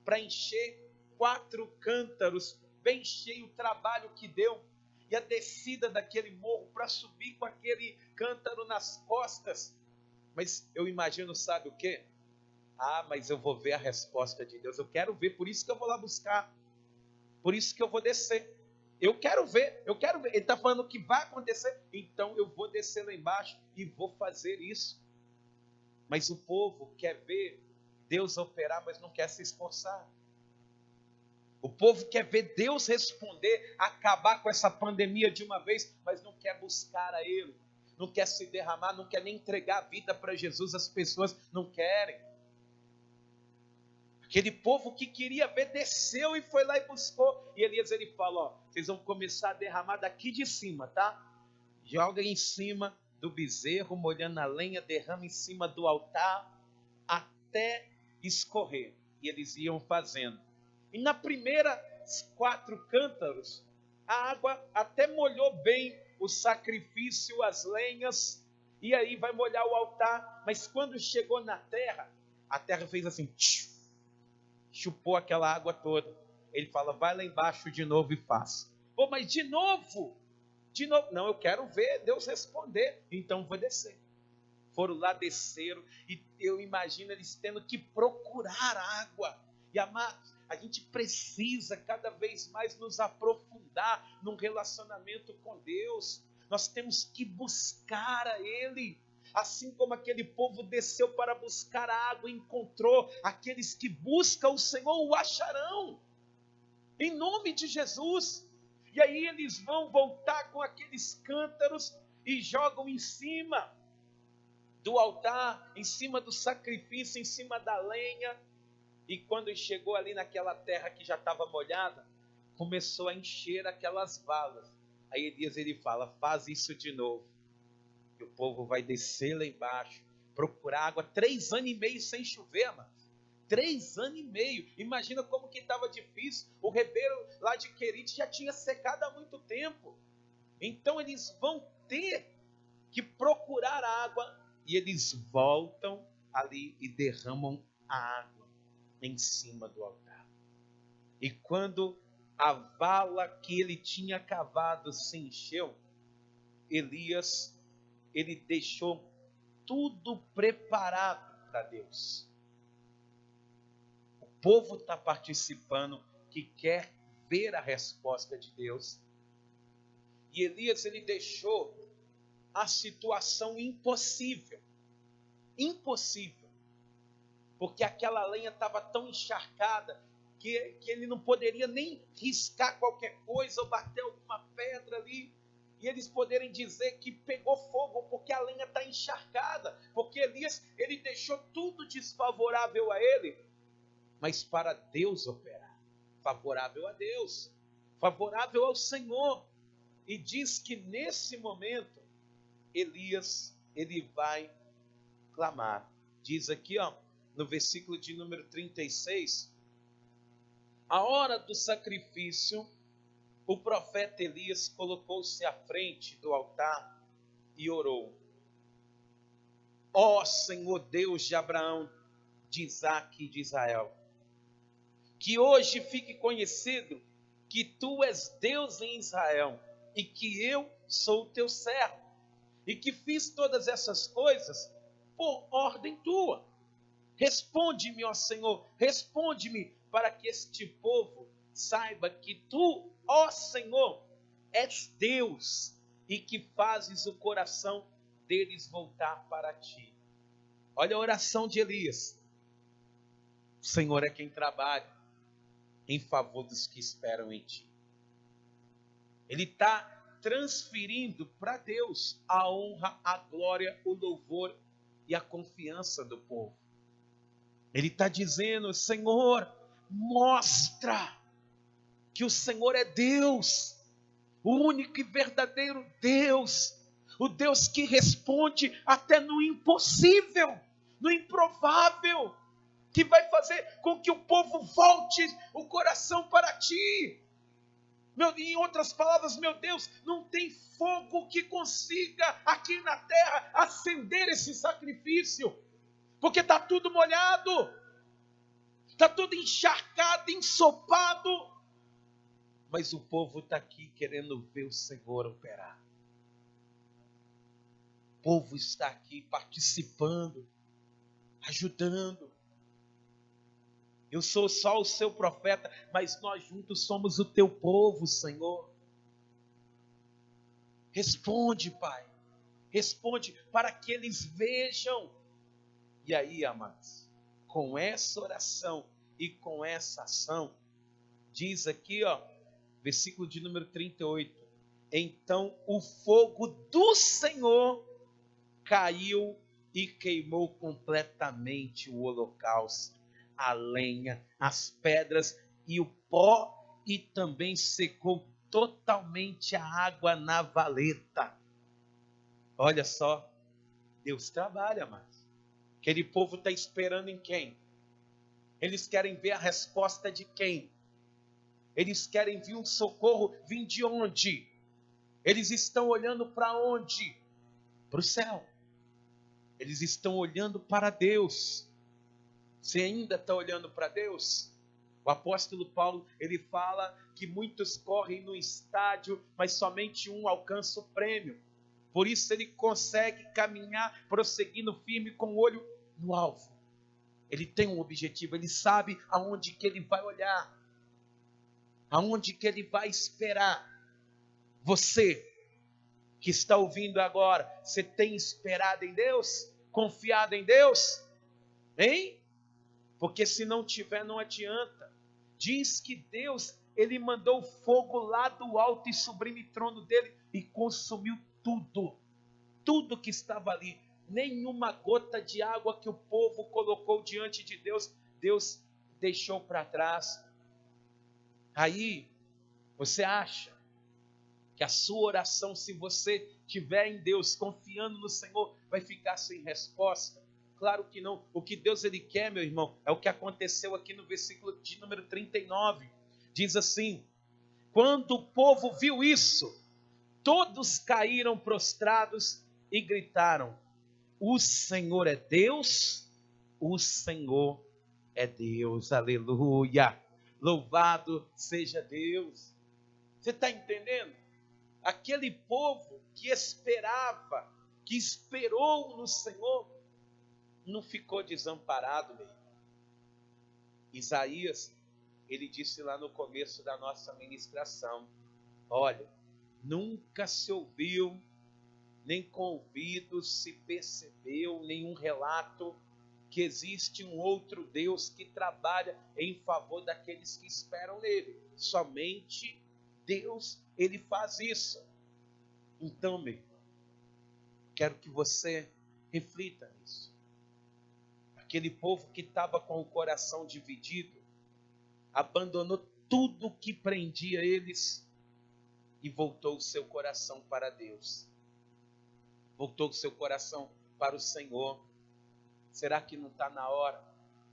para encher 4 cântaros, bem cheio o trabalho que deu. E a descida daquele morro para subir com aquele cântaro nas costas. Mas eu imagino, sabe o quê? Mas eu vou ver a resposta de Deus. Eu quero ver, por isso que eu vou lá buscar. Por isso que eu vou descer. Eu quero ver. Ele está falando que vai acontecer. Então eu vou descer lá embaixo e vou fazer isso. Mas o povo quer ver Deus operar, mas não quer se esforçar. O povo quer ver Deus responder, acabar com essa pandemia de uma vez, mas não quer buscar a Ele. Não quer se derramar, não quer nem entregar a vida para Jesus. As pessoas não querem. Aquele povo que queria ver, desceu e foi lá e buscou. E Elias ele fala, vocês vão começar a derramar daqui de cima, tá? Joga em cima do bezerro, molhando a lenha, derrama em cima do altar, até escorrer. E eles iam fazendo. E na primeira 4 cântaros, a água até molhou bem o sacrifício, as lenhas, e aí vai molhar o altar. Mas quando chegou na terra, a terra fez assim, chupou aquela água toda. Ele fala, vai lá embaixo de novo e faça. Mas de novo? Não, eu quero ver Deus responder. Então vou descer. Foram lá, desceram, e eu imagino eles tendo que procurar água. E amados, a gente precisa cada vez mais nos aprofundar num relacionamento com Deus. Nós temos que buscar a Ele. Assim como aquele povo desceu para buscar a água e encontrou, aqueles que buscam o Senhor o acharão. Em nome de Jesus. E aí eles vão voltar com aqueles cântaros e jogam em cima do altar, em cima do sacrifício, em cima da lenha. E quando chegou ali naquela terra que já estava molhada, começou a encher aquelas valas. Aí Elias ele fala, faz isso de novo. E o povo vai descer lá embaixo, procurar água, 3 anos e meio sem chover, mano. 3 anos e meio. Imagina como que estava difícil. O ribeiro lá de Querite já tinha secado há muito tempo. Então eles vão ter que procurar água. E eles voltam ali e derramam a água em cima do altar. E quando a vala que ele tinha cavado se encheu, Elias, ele deixou tudo preparado para Deus. O povo está participando, que quer ver a resposta de Deus. E Elias, ele deixou a situação impossível. Impossível. porque aquela lenha estava tão encharcada que ele não poderia nem riscar qualquer coisa ou bater alguma pedra ali, e eles poderem dizer que pegou fogo, porque a lenha está encharcada, porque Elias, ele deixou tudo desfavorável a ele, mas para Deus operar, favorável a Deus, favorável ao Senhor. E diz que nesse momento, Elias, ele vai clamar. Diz aqui, no versículo de número 36, a hora do sacrifício, o profeta Elias colocou-se à frente do altar e orou. Ó Senhor Deus de Abraão, de Isaque e de Israel, que hoje fique conhecido que tu és Deus em Israel e que eu sou o teu servo e que fiz todas essas coisas por ordem tua. Responde-me, ó Senhor, responde-me, para que este povo saiba que tu, ó Senhor, és Deus e que fazes o coração deles voltar para ti. Olha a oração de Elias. O Senhor é quem trabalha em favor dos que esperam em ti. Ele está transferindo para Deus a honra, a glória, o louvor e a confiança do povo. Ele está dizendo: Senhor, mostra que o Senhor é Deus, o único e verdadeiro Deus, o Deus que responde até no impossível, no improvável, que vai fazer com que o povo volte o coração para ti. Em outras palavras, meu Deus, não tem fogo que consiga aqui na terra acender esse sacrifício, porque está tudo molhado, está tudo encharcado, ensopado, mas o povo está aqui querendo ver o Senhor operar. O povo está aqui participando, ajudando. Eu sou só o seu profeta, mas nós juntos somos o teu povo, Senhor. Responde, Pai. Responde para que eles vejam. E aí, amados, com essa oração e com essa ação, diz aqui, versículo de número 38. Então o fogo do Senhor caiu e queimou completamente o holocausto, a lenha, as pedras e o pó, e também secou totalmente a água na valeta. Olha só, Deus trabalha, mas aquele povo está esperando em quem? Eles querem ver a resposta de quem? Eles querem ver um socorro vir de onde? Eles estão olhando para onde? Para o céu. Eles estão olhando para Deus. Você ainda está olhando para Deus? O apóstolo Paulo, ele fala que muitos correm no estádio, mas somente um alcança o prêmio. Por isso ele consegue caminhar, prosseguindo firme com o olho no alvo. Ele tem um objetivo, ele sabe aonde que ele vai olhar, aonde que ele vai esperar. Você que está ouvindo agora, você tem esperado em Deus? Confiado em Deus? Hein? Porque se não tiver, não adianta. Diz que Deus, ele mandou fogo lá do alto e sublime trono dele e consumiu tudo. Tudo que estava ali. Nenhuma gota de água que o povo colocou diante de Deus, Deus deixou para trás. Aí, você acha que a sua oração, se você estiver em Deus, confiando no Senhor, vai ficar sem resposta? Claro que não. O que Deus ele quer, meu irmão, é o que aconteceu aqui no versículo de número 39. Diz assim: quando o povo viu isso, todos caíram prostrados e gritaram: o Senhor é Deus, o Senhor é Deus. Aleluia! Louvado seja Deus. Você está entendendo? Aquele povo que esperava, que esperou no Senhor, não ficou desamparado, meu irmão. Isaías, ele disse lá no começo da nossa ministração: olha, nunca se ouviu, nem com ouvidos se percebeu nenhum relato que existe um outro Deus que trabalha em favor daqueles que esperam nele. Somente Deus, ele faz isso. Então, meu irmão, quero que você reflita nisso. Aquele povo que estava com o coração dividido, abandonou tudo que prendia eles e voltou o seu coração para Deus. Voltou o seu coração para o Senhor. Será que não está na hora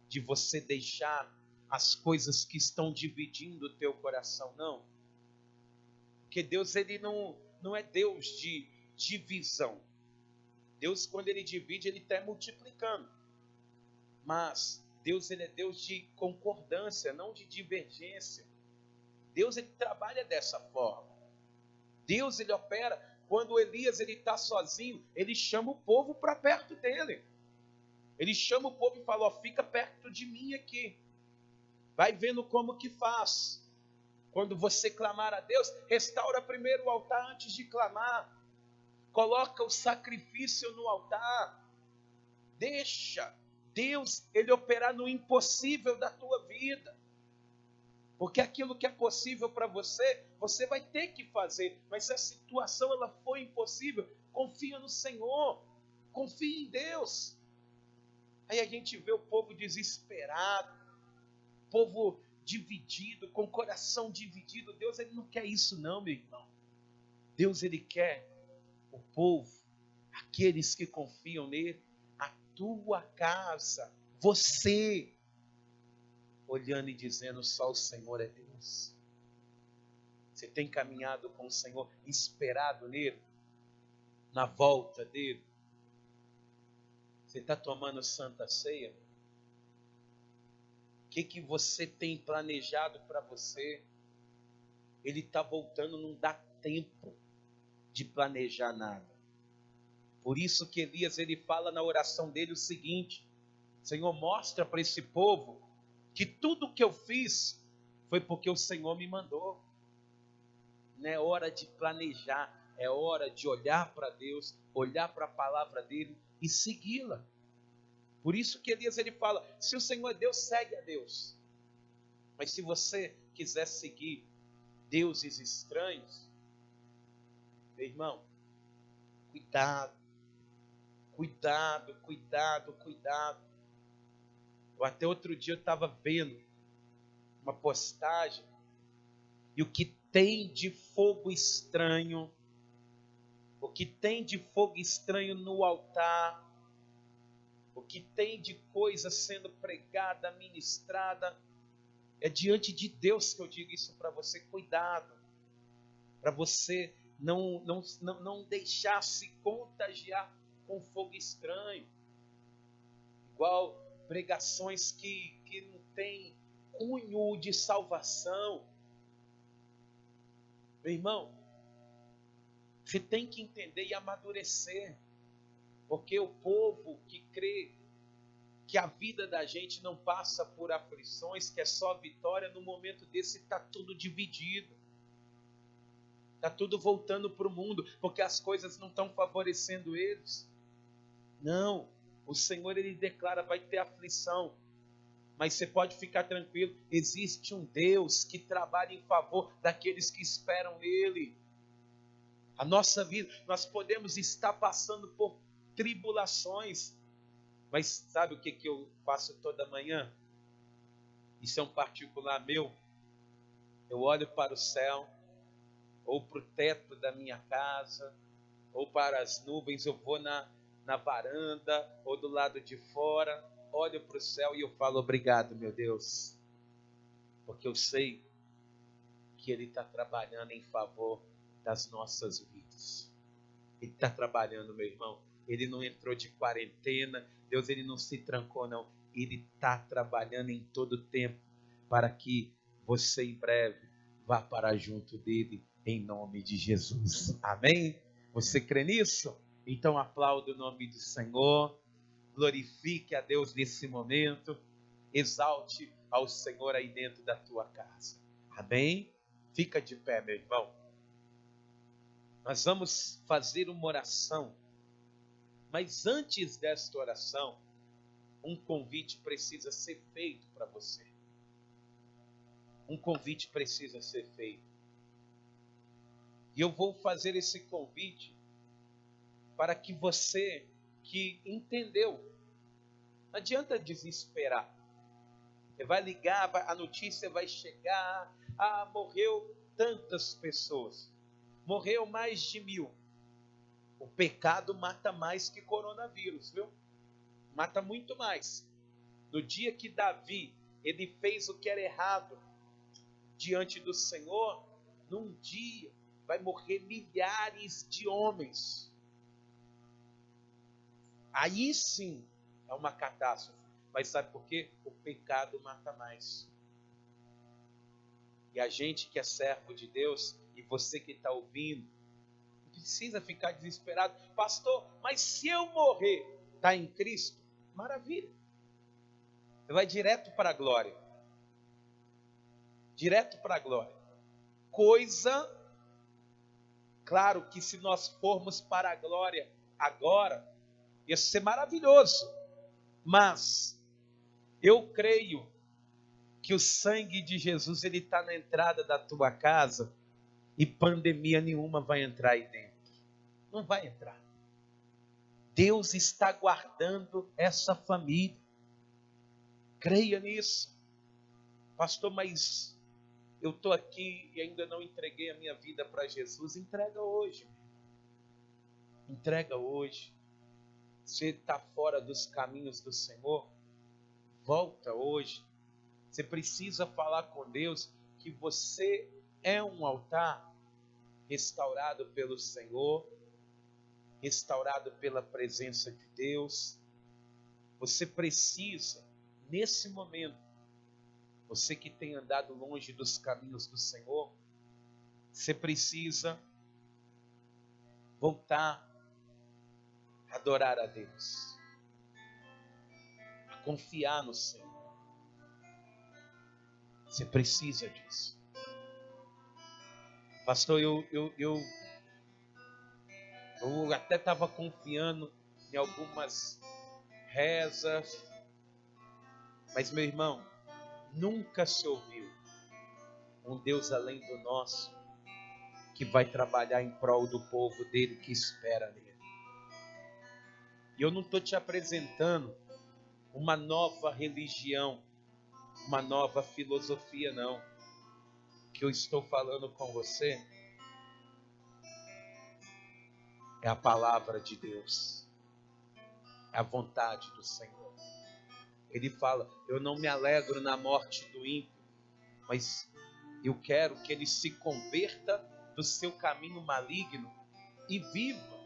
de você deixar as coisas que estão dividindo o teu coração? Não. Porque Deus, ele não é Deus de divisão. Deus, quando ele divide, ele está multiplicando. Mas Deus, ele é Deus de concordância, não de divergência. Deus, ele trabalha dessa forma. Deus, ele opera. Quando Elias está sozinho, ele chama o povo para perto dele. Ele chama o povo e fala, ó, fica perto de mim aqui. Vai vendo como que faz. Quando você clamar a Deus, restaura primeiro o altar antes de clamar. Coloca o sacrifício no altar. Deixa Deus, ele operar no impossível da tua vida. Porque aquilo que é possível para você, você vai ter que fazer. Mas se a situação ela for impossível, confia no Senhor. Confia em Deus. Aí a gente vê o povo desesperado, povo dividido, com o coração dividido. Deus, ele não quer isso não, meu irmão. Deus, ele quer o povo, aqueles que confiam nele, a tua casa, você, olhando e dizendo, só o Senhor é Deus. Você tem caminhado com o Senhor, esperado nele, na volta dele. Você está tomando Santa Ceia? O que você tem planejado para você? Ele está voltando, não dá tempo de planejar nada. Por isso que Elias, ele fala na oração dele o seguinte: Senhor, mostra para esse povo que tudo que eu fiz foi porque o Senhor me mandou. Não é hora de planejar, é hora de olhar para Deus, olhar para a palavra dele e segui-la. Por isso que Elias, ele fala, se o Senhor é Deus, segue a Deus. Mas se você quiser seguir deuses estranhos, meu irmão, cuidado, cuidado, cuidado, cuidado. Até outro dia eu estava vendo uma postagem, e o que tem de fogo estranho, o que tem de fogo estranho no altar, o que tem de coisa sendo pregada, ministrada, é diante de Deus que eu digo isso para você. Cuidado, para você não deixar se contagiar com fogo estranho, igual pregações que não tem cunho de salvação. Meu irmão, você tem que entender e amadurecer, porque o povo que crê que a vida da gente não passa por aflições, que é só vitória, no momento desse está tudo dividido. Está tudo voltando para o mundo, porque as coisas não estão favorecendo eles. Não, o Senhor, ele declara, vai ter aflição, mas você pode ficar tranquilo, existe um Deus que trabalha em favor daqueles que esperam nele. A nossa vida, nós podemos estar passando por tribulações, mas sabe o que eu faço toda manhã? Isso é um particular meu. Eu olho para o céu, ou para o teto da minha casa, ou para as nuvens, eu vou na varanda, ou do lado de fora, olho para o céu e eu falo, obrigado, meu Deus, porque eu sei que Ele está trabalhando em favor das nossas vidas. Ele está trabalhando, meu irmão. Ele não entrou de quarentena, Deus, ele não se trancou, não. Ele está trabalhando em todo tempo para que você em breve vá para junto dele, em nome de Jesus. Amém? Você crê nisso? Então aplaude o nome do Senhor, glorifique a Deus nesse momento, exalte ao Senhor aí dentro da tua casa. Amém? Fica de pé, meu irmão. Nós vamos fazer uma oração. Mas antes desta oração, um convite precisa ser feito para você. Um convite precisa ser feito. E eu vou fazer esse convite para que você que entendeu, não adianta desesperar. Você vai ligar, a notícia vai chegar, morreu tantas pessoas, morreu mais de 1000. O pecado mata mais que coronavírus, viu? Mata muito mais. No dia que Davi, ele fez o que era errado diante do Senhor, num dia vai morrer milhares de homens. Aí sim é uma catástrofe. Mas sabe por quê? O pecado mata mais. E a gente que é servo de Deus, e você que está ouvindo, não precisa ficar desesperado. Pastor, mas se eu morrer, está em Cristo? Maravilha. Você vai direto para a glória. Direto para a glória. Claro que se nós formos para a glória agora, ia ser maravilhoso. Mas eu creio que o sangue de Jesus, ele está na entrada da tua casa e pandemia nenhuma vai entrar aí dentro. Não vai entrar. Deus está guardando essa família. Creia nisso. Pastor, mas eu estou aqui e ainda não entreguei a minha vida para Jesus. Entrega hoje. Entrega hoje. Você está fora dos caminhos do Senhor? Volta hoje. Você precisa falar com Deus que você é um altar restaurado pelo Senhor, restaurado pela presença de Deus. Você precisa, nesse momento, você que tem andado longe dos caminhos do Senhor, você precisa voltar a adorar a Deus, a confiar no Senhor. Você precisa disso. Pastor, eu até estava confiando em algumas rezas, mas, meu irmão, nunca se ouviu um Deus além do nosso que vai trabalhar em prol do povo dele que espera nele. E eu não estou te apresentando uma nova religião, uma nova filosofia, não. O que eu estou falando com você é a palavra de Deus, é a vontade do Senhor. Ele fala, eu não me alegro na morte do ímpio, mas eu quero que ele se converta do seu caminho maligno e viva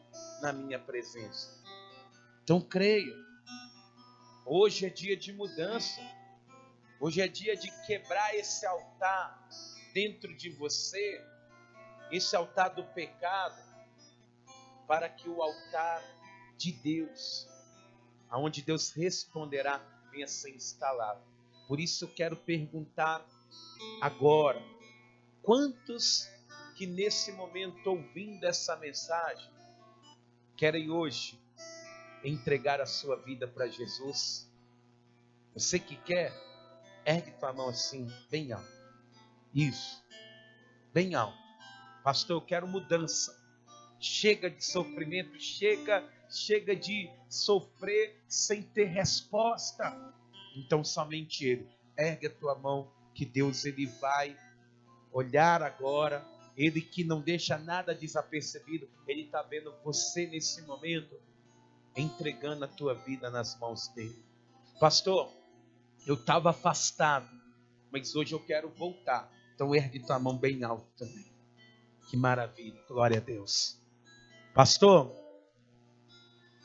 na minha presença. Então creia, hoje é dia de mudança, hoje é dia de quebrar esse altar dentro de você, esse altar do pecado, para que o altar de Deus, aonde Deus responderá, venha ser instalado. Por isso eu quero perguntar agora, quantos que nesse momento ouvindo essa mensagem, querem hoje entregar a sua vida para Jesus? Você que quer, ergue tua mão assim, bem alto. Isso, bem alto. Pastor, eu quero mudança. Chega de sofrimento, chega de sofrer sem ter resposta. Então somente Ele. Ergue a tua mão, que Deus ele vai olhar agora. Ele que não deixa nada desapercebido, Ele está vendo você nesse momento, entregando a tua vida nas mãos dele. Pastor, eu estava afastado, mas hoje eu quero voltar. Então ergue tua mão bem alto também. Que maravilha, glória a Deus. Pastor,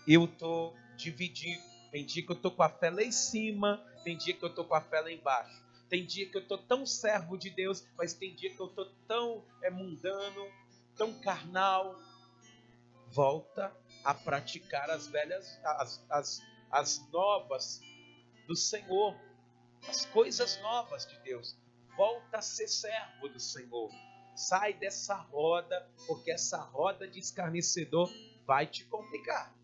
eu estou dividido. Tem dia que eu estou com a fé lá em cima, tem dia que eu estou com a fé lá embaixo. Tem dia que eu estou tão servo de Deus, mas tem dia que eu estou tão mundano, tão carnal. Volta a praticar as velhas, as novas do Senhor, as coisas novas de Deus. Volta a ser servo do Senhor. Sai dessa roda, porque essa roda de escarnecedor vai te complicar.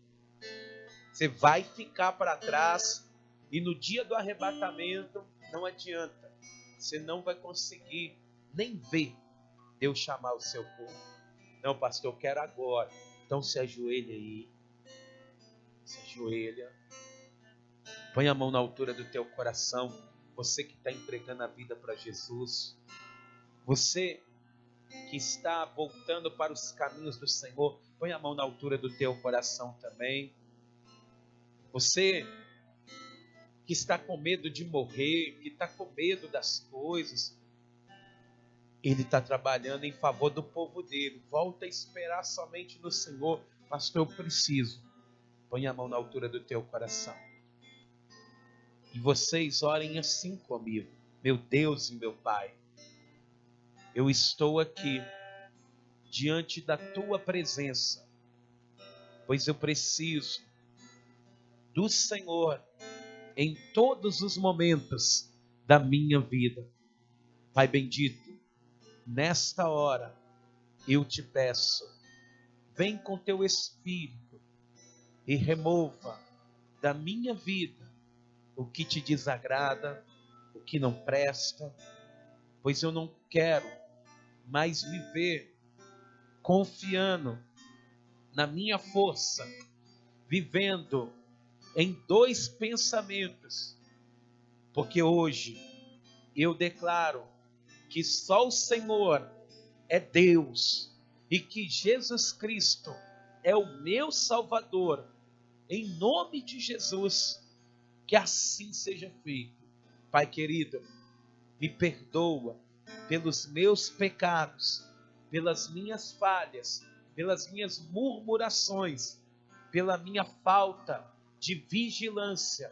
Você vai ficar para trás E no dia do arrebatamento, não adianta. Você não vai conseguir nem ver Deus chamar o seu povo. Não, pastor, eu quero agora. Então se ajoelha aí. Se ajoelha. Põe a mão na altura do teu coração. Você que está entregando a vida para Jesus. Você que está voltando para os caminhos do Senhor. Põe a mão na altura do teu coração também. Você que está com medo de morrer, que está com medo das coisas. Ele está trabalhando em favor do povo dele. Volta a esperar somente no Senhor. Pastor, eu preciso. Põe a mão na altura do teu coração. E vocês orem assim comigo. Meu Deus e meu Pai, eu estou aqui diante da tua presença, pois eu preciso do Senhor em todos os momentos da minha vida. Pai bendito, nesta hora eu te peço, vem com teu Espírito e remova da minha vida o que te desagrada, o que não presta, pois eu não quero mais viver confiando na minha força, vivendo em dois pensamentos, porque hoje eu declaro que só o Senhor é Deus e que Jesus Cristo é o meu Salvador. Em nome de Jesus, que assim seja feito. Pai querido, me perdoa pelos meus pecados, pelas minhas falhas, pelas minhas murmurações, pela minha falta de vigilância.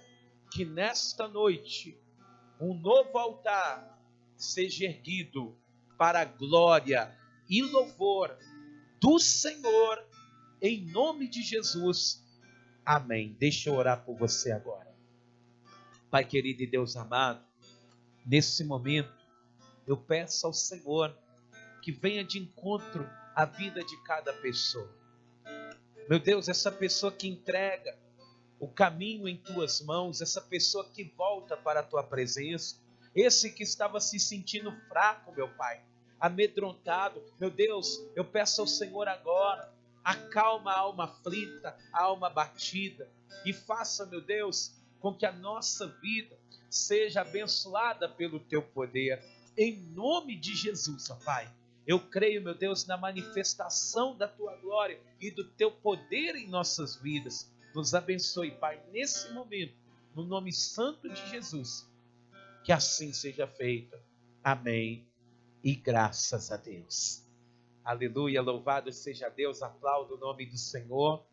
Que nesta noite um novo altar seja erguido para a glória e louvor do Senhor, em nome de Jesus. Amém. Deixa eu orar por você agora. Pai querido e Deus amado, nesse momento eu peço ao Senhor que venha de encontro à vida de cada pessoa. Meu Deus, essa pessoa que entrega o caminho em tuas mãos, essa pessoa que volta para a tua presença, esse que estava se sentindo fraco, meu Pai, amedrontado, meu Deus, eu peço ao Senhor agora, acalma a alma aflita, a alma batida, e faça, meu Deus, com que a nossa vida seja abençoada pelo teu poder, em nome de Jesus, ó Pai. Eu creio, meu Deus, na manifestação da tua glória e do teu poder em nossas vidas. Nos abençoe, Pai, nesse momento, no nome santo de Jesus. Que assim seja feito. Amém. E graças a Deus. Aleluia, louvado seja Deus. Aplauda o nome do Senhor.